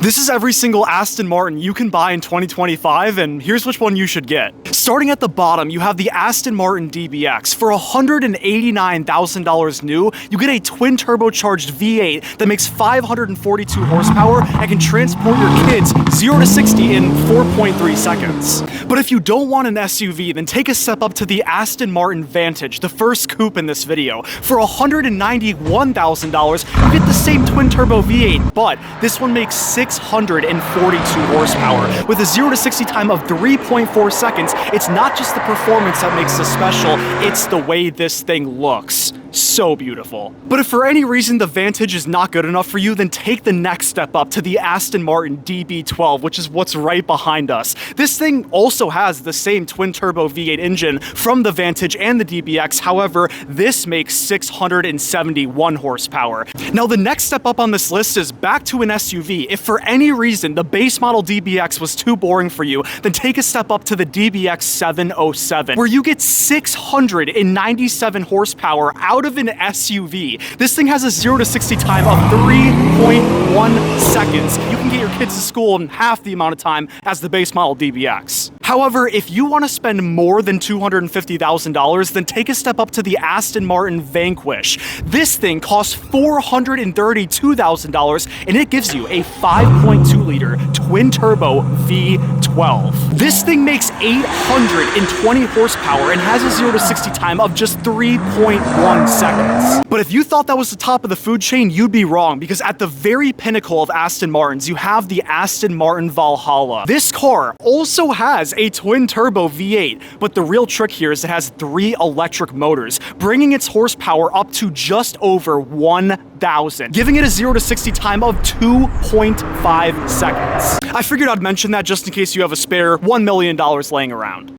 This is every single Aston Martin you can buy in 2025, and here's which one you should get. Starting at the bottom, you have the Aston Martin DBX. For $189,000 new, you get a twin turbocharged V8 that makes 542 horsepower and can transport your kids 0 to 60 in 4.3 seconds. But if you don't want an SUV, then take a step up to the Aston Martin Vantage, the first coupe in this video. For $191,000, you get the same twin turbo V8, but this one makes 642 horsepower. With a 0 to 60 time of 3.4 seconds, it's not just the performance that makes this special, it's the way this thing looks. So beautiful. But if for any reason the Vantage is not good enough for you, then take the next step up to the Aston Martin DB12, which is what's right behind us. This thing also has the same twin-turbo V8 engine from the Vantage and the DBX. However, this makes 671 horsepower. Now, the next step up on this list is back to an SUV. If for any reason the base model DBX was too boring for you, then take a step up to the DBX 707, where you get 697 horsepower out of an SUV. This thing has a 0 to 60 time of 3.1 seconds. You can get your kids to school in half the amount of time as the base model DBX. However, if you want to spend more than $250,000, then take a step up to the Aston Martin Vanquish. This thing costs $432,000, and it gives you a 5.2-liter twin-turbo V12. This thing makes 820 horsepower and has a 0 to 60 time of just 3.1 seconds. But if you thought that was the top of the food chain, you'd be wrong, because at the very pinnacle of Aston Martins, you have the Aston Martin Valhalla. This car also has a twin-turbo V8, but the real trick here is it has 3 electric motors, bringing its horsepower up to just over 1,000, giving it a 0 to 60 time of 2.5 seconds. I figured I'd mention that just in case you have a spare $1 million laying around.